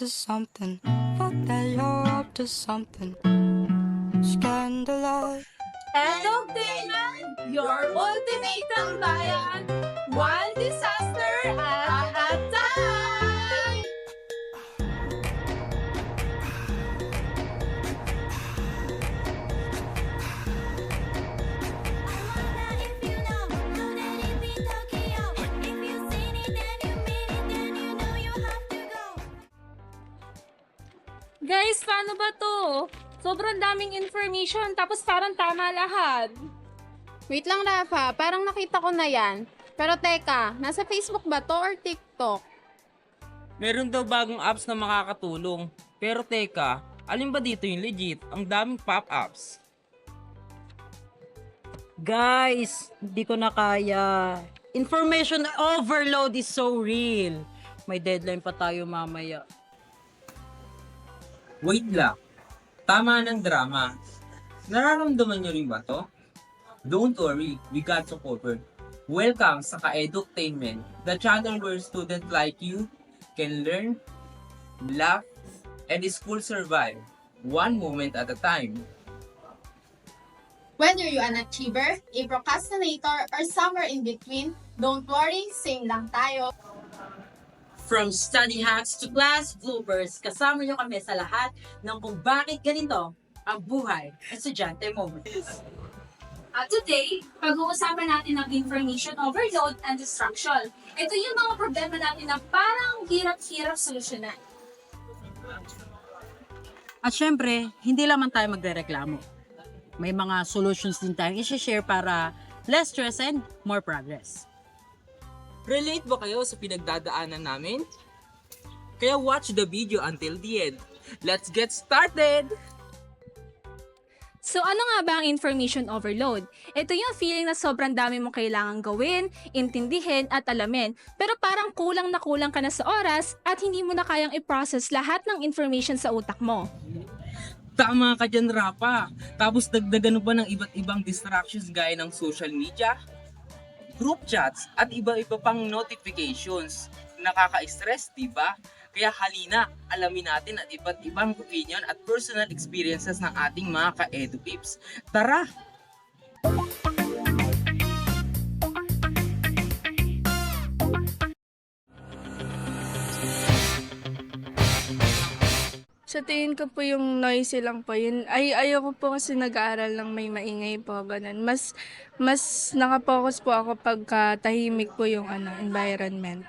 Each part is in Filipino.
to something. Fuck that you're up to something. Scandalous. Entertainment, your ultimate tambayan. One disaster at a time. Guys, paano ba to? Sobrang daming information, tapos parang tama lahat. Wait lang, Rafa. Parang nakita ko na yan. Pero teka, nasa Facebook ba to or TikTok? Meron daw bagong apps na makakatulong. Pero teka, alin ba dito yung legit? Ang daming pop-ups. Guys, hindi ko na kaya. Information overload is so real. May deadline pa tayo mamaya. Wait lang. Tama ng drama. Nararamdaman nyo rin ba to? Don't worry, we got you covered. Welcome sa Ka-Edutainment, the channel where students like you can learn, laugh, and school survive, one moment at a time. Whether you're an achiever, a procrastinator, or somewhere in between, don't worry, same lang tayo. From study hacks to class bloopers, kasama nyo kami sa lahat ng kung bakit ganito ang buhay estudyante moments. At today, pag-uusapan natin ang information overload and distraction. Ito yung mga problema natin na parang hirap-hirap solusyonan. At syempre, hindi lamang tayo magrereklamo. May mga solutions din tayong i-share para less stress and more progress. Relate ba kayo sa pinagdadaanan namin? Kaya watch the video until the end. Let's get started! So ano nga ba ang information overload? Ito yung feeling na sobrang dami mong kailangan gawin, intindihin at alamin, pero parang kulang na kulang ka na sa oras at hindi mo na kayang i-process lahat ng information sa utak mo. Tama ka dyan, Rapa. Tapos dagdagan mo pa ng iba't ibang distractions gaya ng social media, group chats, at iba-iba pang notifications. Nakaka-stress, diba? Kaya halina, alamin natin at iba't ibang opinion at personal experiences ng ating mga ka-edu peeps. Tara! Sa tingin ko po yung noisy lang po yun. Ayoko po kasi nag-aaral ng may maingay po, ganun. Mas nakapokus po ako pagka tahimik po yung environment.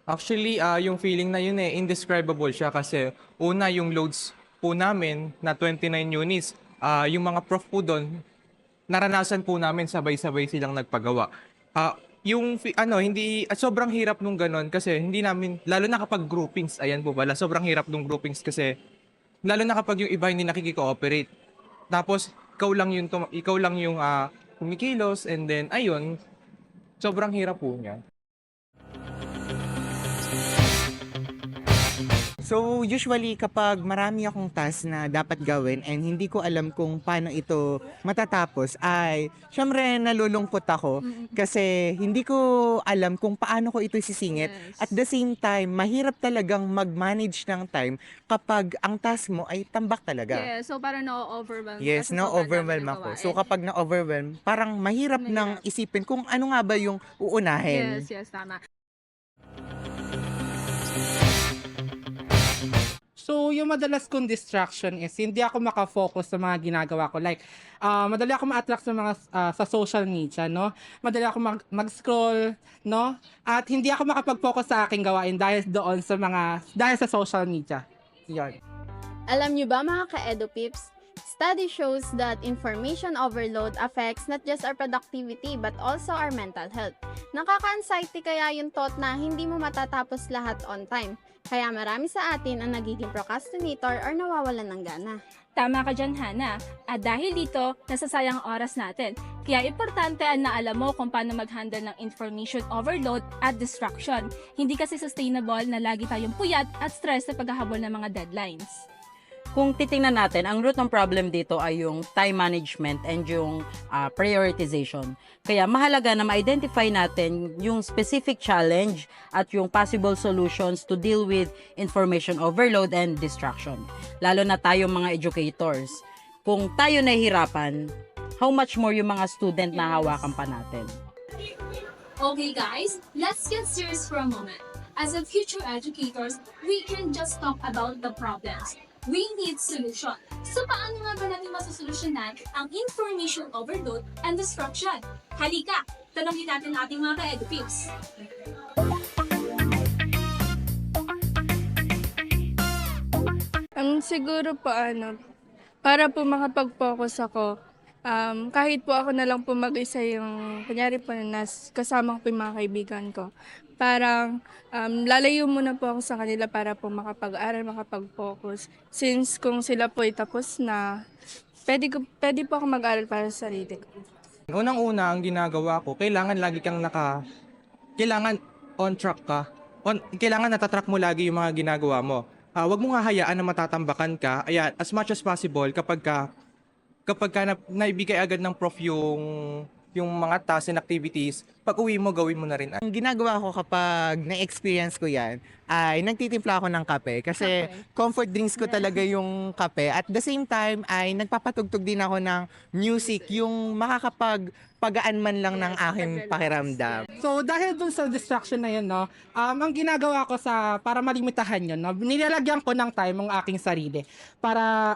Actually, yung feeling na yun indescribable siya kasi una yung loads po namin na 29 units, yung mga prof po doon, naranasan po namin sabay-sabay silang nagpagawa. Hindi, sobrang hirap nung ganon kasi hindi namin, lalo na kapag groupings, ayan po pala, sobrang hirap nung groupings kasi, lalo na kapag yung iba hindi nakikikooperate. Tapos, ikaw lang yung kumikilos and then, ayun, sobrang hirap po niya. So, usually kapag marami akong task na dapat gawin and hindi ko alam kung paano ito matatapos ay syempre nalulungkot ako kasi hindi ko alam kung paano ko ito sisingit. At the same time, mahirap talagang mag-manage ng time kapag ang task mo ay tambak talaga. Yeah, so parang na-overwhelm. Yes, na-overwhelm ako. So kapag na-overwhelm, parang mahirap nang isipin kung ano nga ba yung uunahin. Yes, tama. So, yung madalas kong distraction is hindi ako makafocus sa mga ginagawa ko. Like, madali ako ma-attract sa mga sa social media, no? Madali ako mag-scroll, no? At hindi ako makapag-focus sa aking gawain dahil sa social media. Yun. Alam nyo ba mga ka-edu peeps? Study shows that information overload affects not just our productivity but also our mental health. Nakaka-anxiety kaya yung thought na hindi mo matatapos lahat on time. Kaya marami sa atin ang nagiging procrastinator or nawawalan ng gana. Tama ka dyan, Hana. At dahil dito, nasasayang ang oras natin. Kaya importante na alam mo kung paano mag-handle ng information overload at distraction. Hindi kasi sustainable na lagi tayong puyat at stress sa paghahabol ng mga deadlines. Kung titingnan natin, ang root ng problem dito ay yung time management and yung prioritization. Kaya mahalaga na ma-identify natin yung specific challenge at yung possible solutions to deal with information overload and distraction. Lalo na tayo mga educators. Kung tayo nahihirapan, how much more yung mga student na hawakan pa natin. Okay guys, let's get serious for a moment. As a future educators, we can just talk about the problems. We need solution. So paano nga ba natin masosolusyonan ang information overload and distraction? Halika, tanongin natin ating mga ka-edu peeps. Siguro po para po makapag-focus ako, kahit po ako na lang po mag-isa yung, kunyari po kasama ko po yung mga kaibigan ko. Parang lalayo muna po ako sa kanila para po makapag-aral, makapag-focus. Since kung sila po ay tapos na, pwede po ako mag-aral para sa sarili ko. Unang-una, ang ginagawa ko, kailangan lagi kang kailangan on track ka. Kailangan natatrack mo lagi yung mga ginagawa mo. Huwag mo nga hayaan na matatambakan ka. Ayan, as much as possible, kapag naibigay agad ng prof yung mga tasks and activities, pag uwi mo, gawin mo na rin. Ang ginagawa ko kapag na-experience ko yan, ay nagtitimpla ako ng kape. Kasi comfort drinks ko talaga yung kape. At the same time, ay nagpapatugtog din ako ng music, yung makakapagpagaan man lang ng aking pakiramdam. So dahil dun sa distraction na yun, no, ang ginagawa ko para malimitahan yun, no, nilalagyan ko ng time ang aking sarili.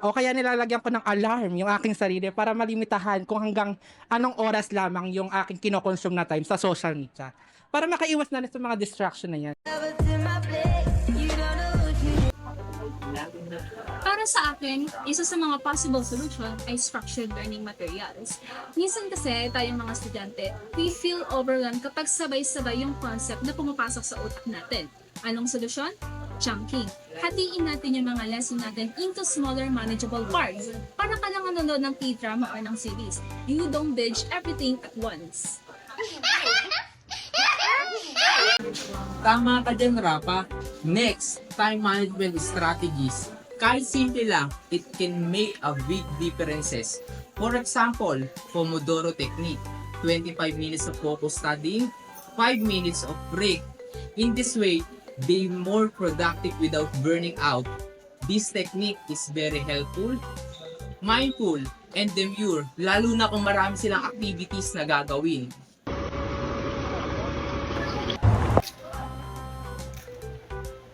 O kaya nilalagyan ko ng alarm yung aking sarili para malimitahan kung hanggang anong oras lamang yung aking kinokonsume na time sa social media. Para makaiwas na rin sa mga distraction na yan. Para sa akin, isa sa mga possible solution ay structured learning materials. Minsan kasi tayong mga estudyante, we feel overwhelmed kapag sabay-sabay yung concept na pumapasok sa utak natin. Anong solusyon? Chunking. Hatiin natin yung mga lesson natin into smaller manageable parts. Para ka lang nanonood ng K-drama or ng series. You don't binge everything at once. Tama ka dyan, Rapa. Next, time management strategies. Kahit simple lang, it can make a big differences. For example, Pomodoro technique. 25 minutes of focus studying, 5 minutes of break. In this way, be more productive without burning out. This technique is very helpful, mindful, and demure, lalo na kung marami silang activities na gagawin.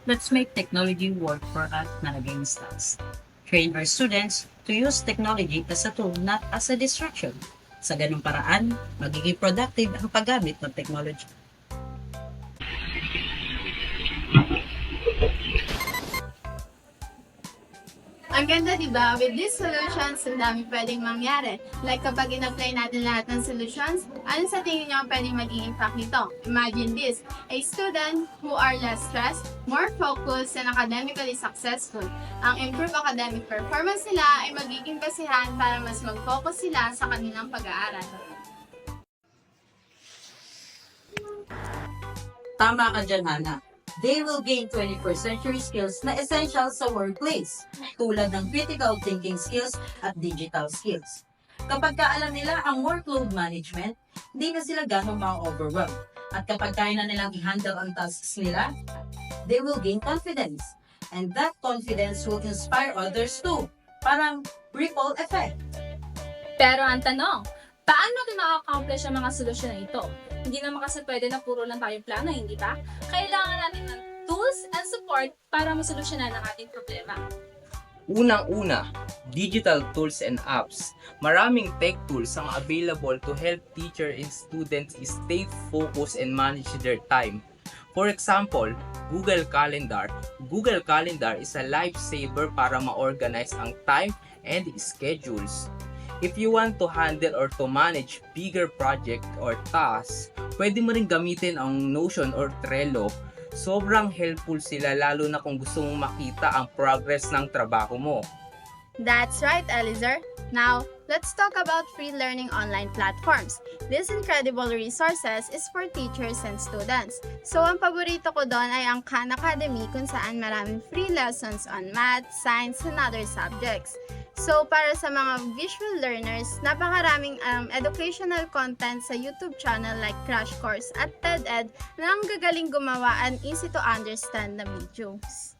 Let's make technology work for us, not against us. Train our students to use technology as a tool, not as a distraction. Sa ganung paraan, magiging productive ang paggamit ng technology. Ang ganda, di ba? With these solutions, ang dami pwedeng mangyari. Like kapag in-apply natin lahat ng solutions, ano sa tingin nyo ang pwedeng maging impact nito? Imagine this, a student who are less stressed, more focused, and academically successful. Ang improved academic performance nila ay magiging basihan para mas mag-focus sila sa kanilang pag-aaral. Tama ka dyan, Hana. They will gain 21st century skills na essential sa workplace, tulad ng critical thinking skills at digital skills. Kapag alam nila ang workload management, hindi na sila ganong ma-overwhelm. At kapag kaya na nilang i-handle ang tasks nila, they will gain confidence. And that confidence will inspire others too. Parang ripple effect. Pero ang tanong, paano natin ma-accomplish ang mga solusyon na ito? Hindi naman kasi pwede na puro lang tayong plano, hindi ba? Kailangan natin ng tools and support para masolusyonan ang ating problema. Unang-una, digital tools and apps. Maraming tech tools ang available to help teacher and students stay focused and manage their time. For example, Google Calendar. Google Calendar is a lifesaver para ma-organize ang time and schedules. If you want to handle or to manage bigger project or tasks, pwede mo rin gamitin ang Notion or Trello. Sobrang helpful sila lalo na kung gusto mong makita ang progress ng trabaho mo. That's right, Elizar. Now, let's talk about free learning online platforms. These incredible resources is for teachers and students. So, ang paborito ko doon ay ang Khan Academy kung saan maraming free lessons on math, science, and other subjects. So, para sa mga visual learners, napakaraming educational content sa YouTube channel like Crash Course at TED-Ed na ang gagaling gumawa and easy to understand na videos.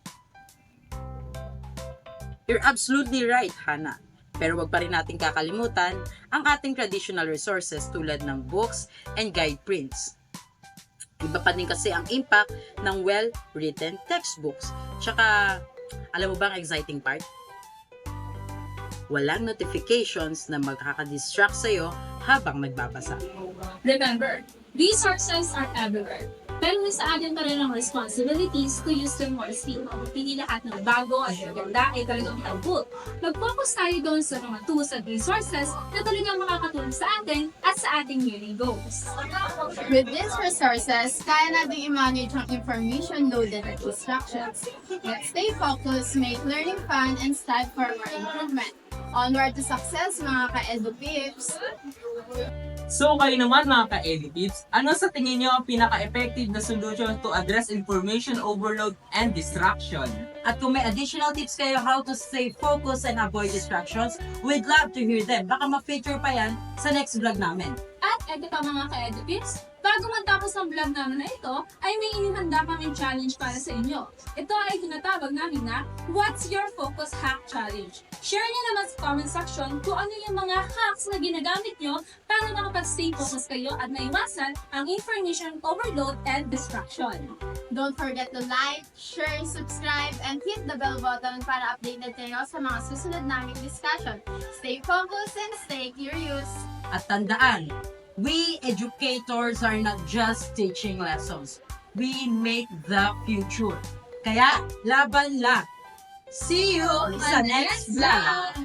You're absolutely right, Hana. Pero wag pa rin natin kakalimutan ang ating traditional resources tulad ng books and guide prints. Iba pa din kasi ang impact ng well-written textbooks. Tsaka, alam mo ba ang exciting part? Walang notifications na magkakadistract sa'yo habang nagbabasa. Remember, resources are everywhere. Pero sa atin pa rin ang responsibilities to use them wisely. Hindi lahat ng bago at maganda ay talagang helpful. Mag-focus tayo doon sa mga tools at resources na talagang makakatulong sa atin at sa ating learning goals. With these resources, kaya natin i-manage ang information loaded at distractions. Let's stay focused, make learning fun, and strive for more improvement. Onward to success, mga ka-Edu Pips! So kayo naman mga ka-EduPips, ano sa tingin nyo ang pinaka-effective na solution to address information overload and distraction? At kung may additional tips kayo how to stay focused and avoid distractions, we'd love to hear them. Baka ma-feature pa yan sa next vlog namin. At eto pa mga ka-EduPips, bago matapos ang vlog namin na ito, ay may inihanda kaming challenge para sa inyo. Ito ay tinatawag namin na What's Your Focus Hack Challenge. Share niyo naman sa comment section kung ano yung mga hacks na ginagamit nyo para makapag-stay focus kayo at maiwasan ang information overload and distraction. Don't forget to like, share, subscribe, and hit the bell button para updated kayo sa mga susunod naming discussion. Stay focused and stay curious! At tandaan, we educators are not just teaching lessons. We make the future. Kaya, laban lang! See you sa next vlog!